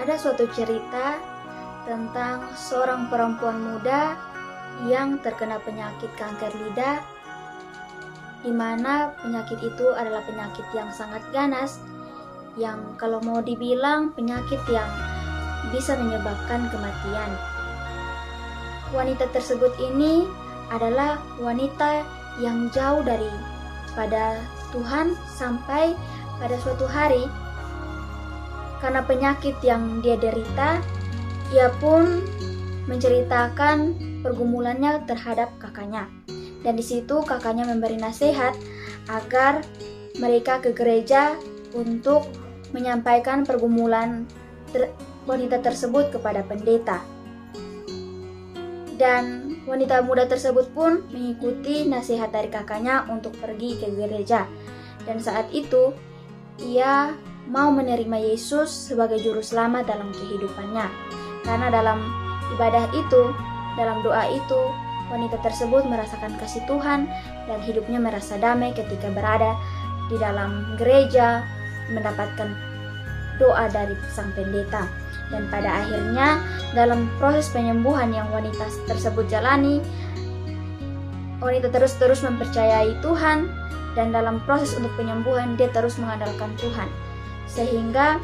Ada suatu cerita tentang seorang perempuan muda yang terkena penyakit kanker lidah, di mana penyakit itu adalah penyakit yang sangat ganas, yang kalau mau dibilang penyakit yang bisa menyebabkan kematian. Wanita tersebut ini adalah wanita yang jauh daripada Tuhan sampai pada suatu hari, karena penyakit yang dia derita, ia pun menceritakan pergumulannya terhadap kakaknya. Dan di situ kakaknya memberi nasihat agar mereka ke gereja untuk menyampaikan pergumulan wanita tersebut kepada pendeta. Dan wanita muda tersebut pun mengikuti nasihat dari kakaknya untuk pergi ke gereja. Dan saat itu ia mau menerima Yesus sebagai juru selamat dalam kehidupannya. Karena dalam ibadah itu, dalam doa itu, wanita tersebut merasakan kasih Tuhan dan hidupnya merasa damai ketika berada di dalam gereja, mendapatkan doa dari sang pendeta. Dan pada akhirnya dalam proses penyembuhan yang wanita tersebut jalani, wanita terus mempercayai Tuhan, dan dalam proses untuk penyembuhan dia terus mengandalkan Tuhan, sehingga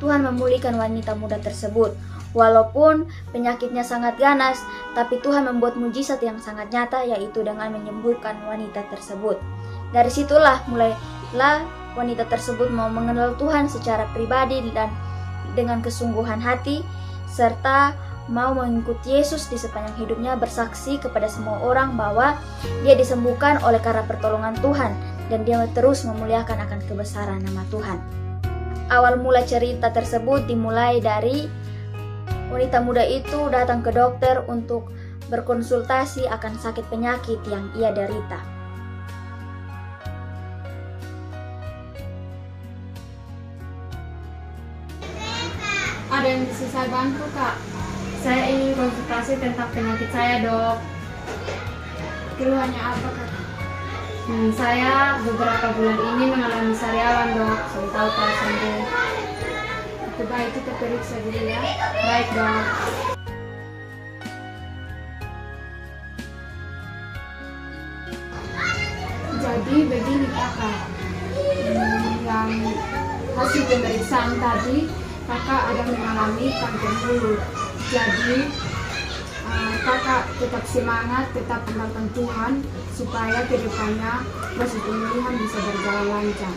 Tuhan memulihkan wanita muda tersebut. Walaupun penyakitnya sangat ganas, tapi Tuhan membuat mujizat yang sangat nyata, yaitu dengan menyembuhkan wanita tersebut. Dari situlah mulailah wanita tersebut mau mengenal Tuhan secara pribadi dan dengan kesungguhan hati, serta mau mengikuti Yesus di sepanjang hidupnya, bersaksi kepada semua orang bahwa dia disembuhkan oleh karena pertolongan Tuhan, dan dia terus memuliakan akan kebesaran nama Tuhan. Awal mula cerita tersebut dimulai dari wanita muda itu datang ke dokter untuk berkonsultasi akan sakit penyakit yang ia derita. Ada yang bisa saya bantu, Kak? Saya ingin konsultasi tentang penyakit saya, Dok. Keluhannya apa, Kak? Saya beberapa bulan ini mengalami sariawan, Dok. Saya tahu kalau sembuh. Coba kita periksa dulu ya. Baik, Dok. Jadi begini, Kakak. Yang hasil pemeriksaan tadi, Kakak ada mengalami kanker mulut. Jadi Kakak tetap semangat, tetap andalkan Tuhan supaya kedepannya proses pemulihan bisa berjalan lancar.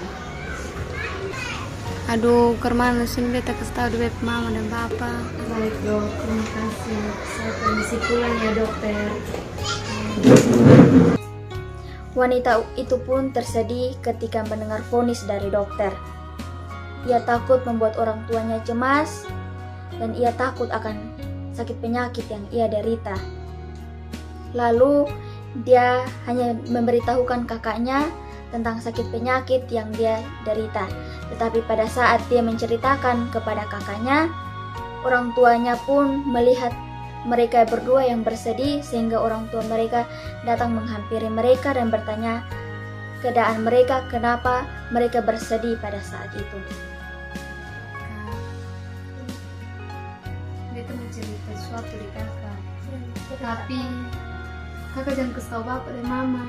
Aduh, kemana sih beta kasih tahu dulu mama dan papa. Baik, Dok, terima kasih. Saya permisi pulang ya, dokter. Wanita itu pun tersedih ketika mendengar vonis dari dokter. Ia takut membuat orang tuanya cemas, dan ia takut akan sakit penyakit yang ia derita. Lalu dia hanya memberitahukan kakaknya tentang sakit penyakit yang dia derita. Tetapi pada saat dia menceritakan kepada kakaknya, orang tuanya pun melihat mereka berdua yang bersedih, sehingga orang tua mereka datang menghampiri mereka dan bertanya keadaan mereka, kenapa mereka bersedih pada saat itu. Beta mau cerita sesuatu di kakak. Tapi kakak jangan kasih tahu bapak dan mama.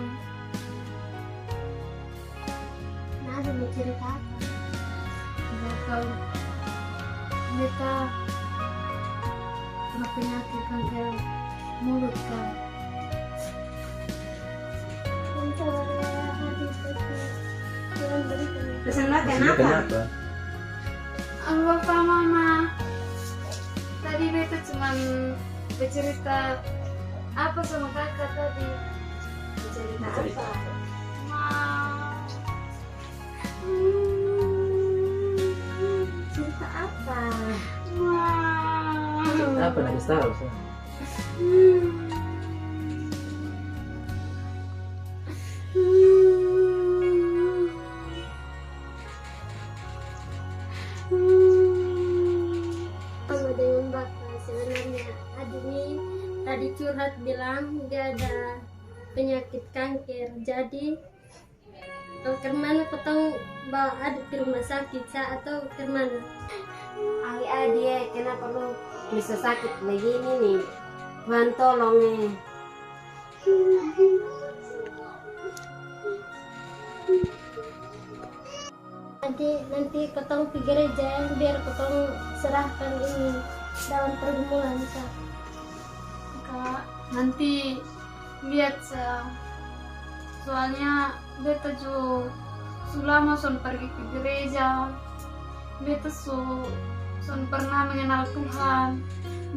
Nah, ada mau cerita apa? Kalau beta kena penyakit kanker mulut, Kak. Kenapa? Bapak mama, tadi beta cuman bercerita apa sama kakak tadi. Cerita Cerita. apa? Cerita apa? Apa nangis tahu? Sama dengan bapak, sebenarnya Adini tadi curhat bilang dia ada penyakit kanker. Jadi kemana kau tahu bawa adik di rumah sakit atau kemana? Adik, kenapa lu bisa sakit begini nih? Tuhan tolong nih. Nanti ketemu ke gereja biar ketemu serahkan ini dalam pergumulan Kak. Kak, nanti lihat soalnya beta jo sulama son pergi ke gereja, beta son pernah mengenal Tuhan.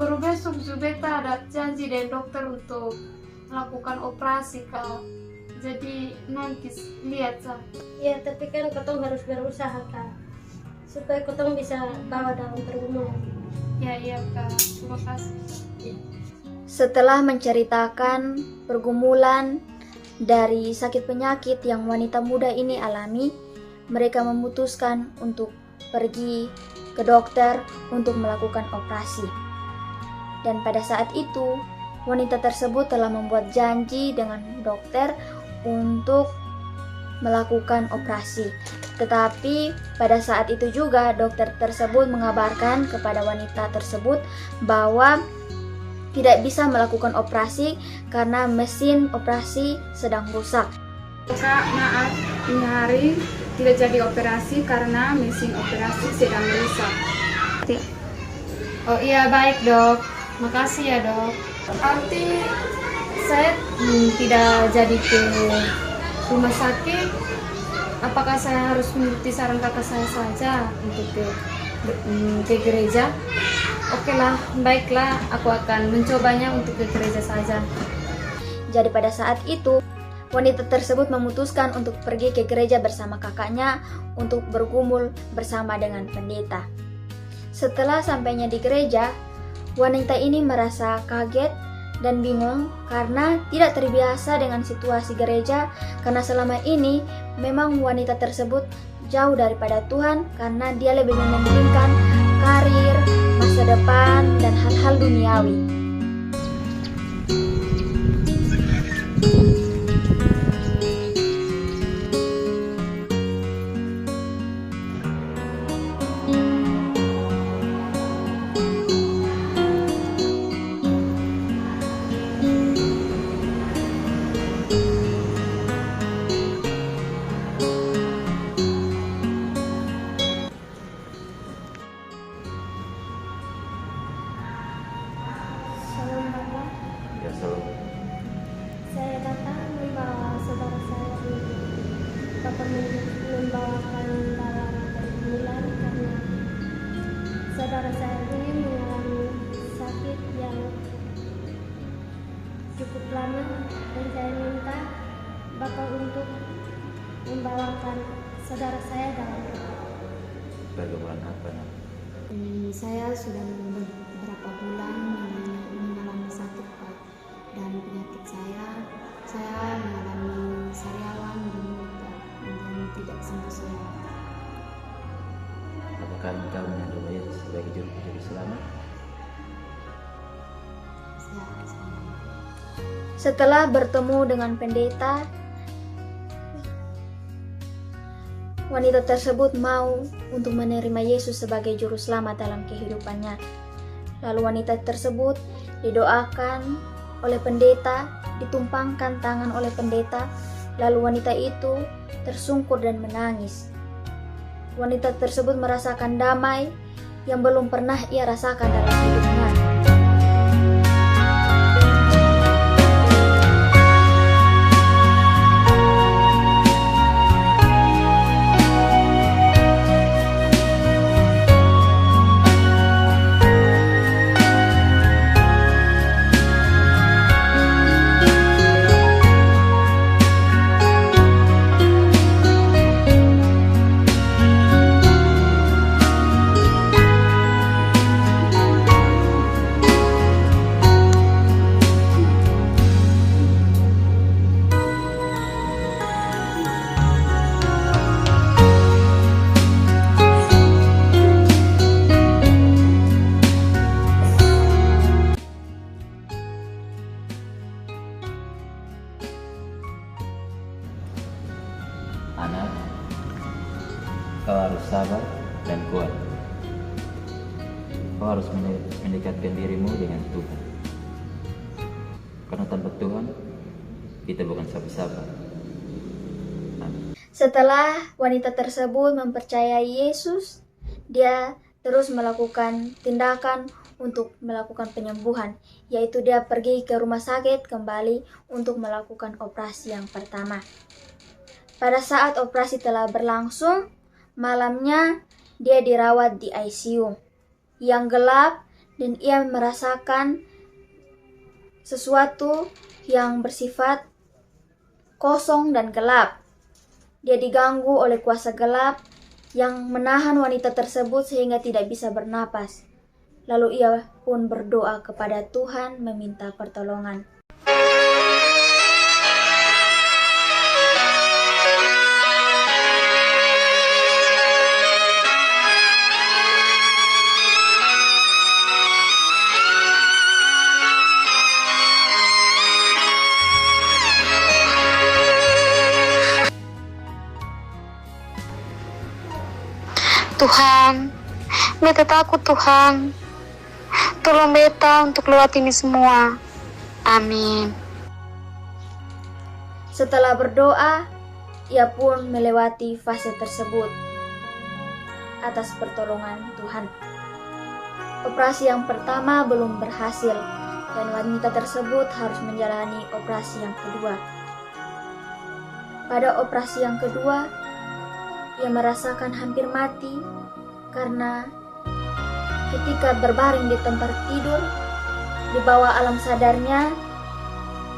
Baru besok juga beta ada janji dengan dokter untuk melakukan operasi Kak. Jadi nanti lihat Kak. Ya tapi kan ketemu harus berusaha Kak, supaya ketemu bisa bawa dalam pergumulan. Ya iya Kak, terima kasih. Setelah menceritakan pergumulan dari sakit penyakit yang wanita muda ini alami, mereka memutuskan untuk pergi ke dokter untuk melakukan operasi. Dan pada saat itu, wanita tersebut telah membuat janji dengan dokter untuk melakukan operasi. Tetapi pada saat itu juga dokter tersebut mengabarkan kepada wanita tersebut bahwa tidak bisa melakukan operasi karena mesin operasi sedang rusak. Kak, maaf, ini hari tidak jadi operasi karena mesin operasi sedang rusak. Oh iya, baik dok. Makasih ya dok. Arti saya tidak jadi ke rumah sakit. Apakah saya harus mengikuti saran kakak saya saja untuk ke gereja? Oke lah, baiklah, aku akan mencobanya untuk ke gereja saja. Jadi pada saat itu, wanita tersebut memutuskan untuk pergi ke gereja bersama kakaknya untuk bergumul bersama dengan pendeta. Setelah sampainya di gereja, wanita ini merasa kaget dan bingung karena tidak terbiasa dengan situasi gereja, karena selama ini memang wanita tersebut jauh daripada Tuhan karena dia lebih mementingkan karir, masa depan, dan hal-hal duniawi. Shalom Bapak, Ya selalu. saya datang membawa saudara saya ini. Bapak membawakan dalam pergumulan karena saudara saya ini mengalami sakit yang cukup lama, dan saya minta Bapak untuk membawakan saudara saya dalam Pergumulan apa nak? Saya sudah beberapa bulan mengalami sakit Pak, dan penyakit saya mengalami sariawan di mulut Pak, dan tidak sembuh-sembuh. Apakah engkau menerima Yesus sebagai juru selamat? Saya Setelah bertemu dengan pendeta, wanita tersebut mau untuk menerima Yesus sebagai juru selamat dalam kehidupannya. Lalu wanita tersebut didoakan oleh pendeta, ditumpangkan tangan oleh pendeta, lalu wanita itu tersungkur dan menangis. Wanita tersebut merasakan damai yang belum pernah ia rasakan dalam hidupnya. Anak, kau harus sabar dan kuat. kau harus mendekatkan dirimu dengan Tuhan. Karena tanpa Tuhan, kita bukan siapa-siapa. Amin. Setelah wanita tersebut mempercayai Yesus, dia terus melakukan tindakan untuk melakukan penyembuhan, yaitu dia pergi ke rumah sakit kembali untuk melakukan operasi yang pertama. Pada saat operasi telah berlangsung, malamnya dia dirawat di ICU yang gelap dan ia merasakan sesuatu yang bersifat kosong dan gelap. Dia diganggu oleh kuasa gelap yang menahan wanita tersebut sehingga tidak bisa bernapas. Lalu ia pun berdoa kepada Tuhan meminta pertolongan. Tuhan, beta takut Tuhan. Tolong beta untuk lewat ini semua. Amin. Setelah berdoa, ia pun melewati fase tersebut atas pertolongan Tuhan. Operasi yang pertama belum berhasil dan wanita tersebut harus menjalani operasi yang kedua. Pada operasi yang kedua, ia merasakan hampir mati karena ketika berbaring di tempat tidur, di bawah alam sadarnya,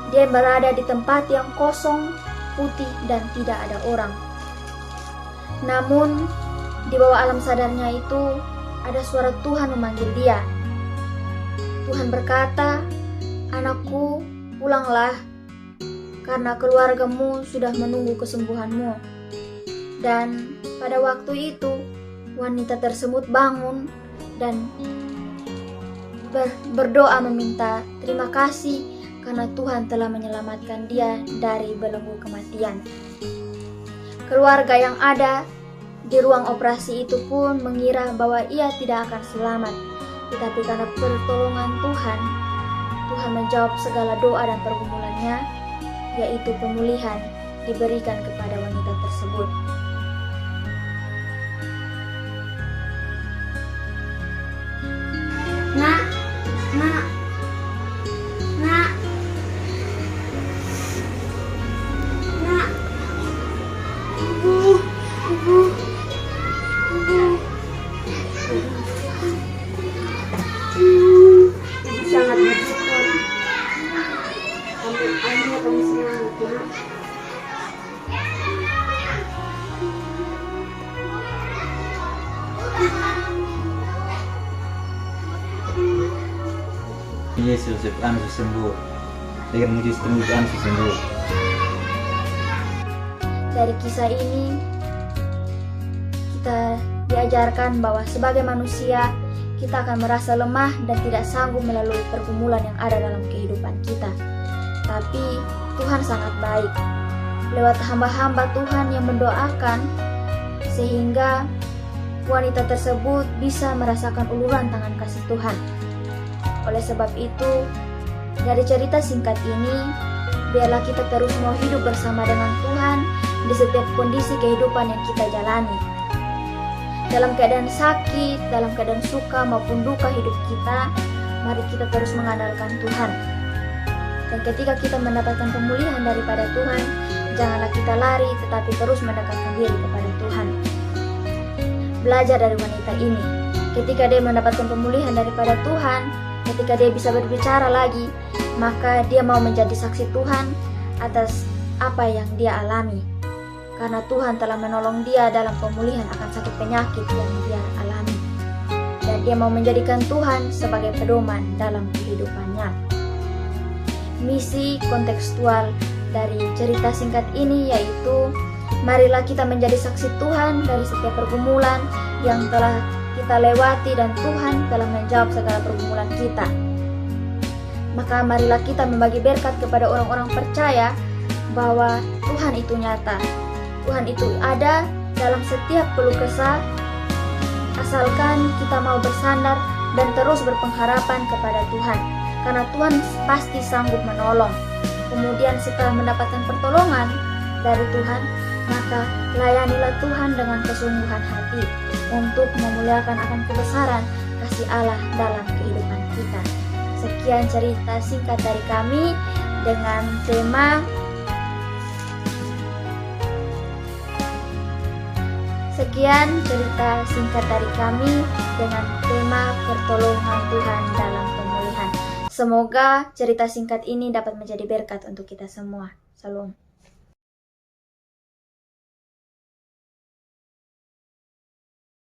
dia berada di tempat yang kosong, putih, dan tidak ada orang. Namun, di bawah alam sadarnya itu, ada suara Tuhan memanggil dia. Tuhan berkata, "Anakku, pulanglah, karena keluargamu sudah menunggu kesembuhanmu." Dan pada waktu itu, wanita tersebut bangun dan berdoa meminta terima kasih karena Tuhan telah menyelamatkan dia dari belenggu kematian. Keluarga yang ada di ruang operasi itu pun mengira bahwa ia tidak akan selamat, tetapi karena pertolongan Tuhan, Tuhan menjawab segala doa dan pergumulannya, yaitu pemulihan diberikan kepada wanita tersebut. Nak, ibu. Sangat bersyukur. Akhirnya kami selamat, Nak. Yesus Ansu sembuh. Dengan mujizat Ansu sembuh. Dari kisah ini, kita diajarkan bahwa sebagai manusia, kita akan merasa lemah dan tidak sanggup melalui pergumulan yang ada dalam kehidupan kita. Tapi Tuhan sangat baik. Lewat hamba-hamba Tuhan yang mendoakan, sehingga wanita tersebut bisa merasakan uluran tangan kasih Tuhan. Oleh sebab itu, dari cerita singkat ini, biarlah kita terus mau hidup bersama dengan Tuhan di setiap kondisi kehidupan yang kita jalani. Dalam keadaan sakit, dalam keadaan suka maupun duka hidup kita, mari kita terus mengandalkan Tuhan. Dan ketika kita mendapatkan pemulihan daripada Tuhan, janganlah kita lari, tetapi terus mendekatkan diri kepada Tuhan. Belajar dari wanita ini. Ketika dia mendapatkan pemulihan daripada Tuhan, ketika dia bisa berbicara lagi, maka dia mau menjadi saksi Tuhan atas apa yang dia alami. Karena Tuhan telah menolong dia dalam pemulihan akan sakit penyakit yang dia alami. Dan dia mau menjadikan Tuhan sebagai pedoman dalam kehidupannya. Misi kontekstual dari cerita singkat ini yaitu, marilah kita menjadi saksi Tuhan dari setiap pergumulan yang telah kita lewati dan Tuhan telah menjawab segala pergumulan kita. Maka marilah kita membagi berkat kepada orang-orang percaya bahwa Tuhan itu nyata. Tuhan itu ada dalam setiap keluh kesah, asalkan kita mau bersandar dan terus berpengharapan kepada Tuhan, karena Tuhan pasti sanggup menolong. Kemudian setelah mendapatkan pertolongan dari Tuhan, maka layanilah Tuhan dengan kesungguhan hati untuk memuliakan akan kebesaran kasih Allah dalam kehidupan kita. Sekian cerita singkat dari kami dengan tema pertolongan Tuhan dalam pemulihan. Semoga cerita singkat ini dapat menjadi berkat untuk kita semua. Salam.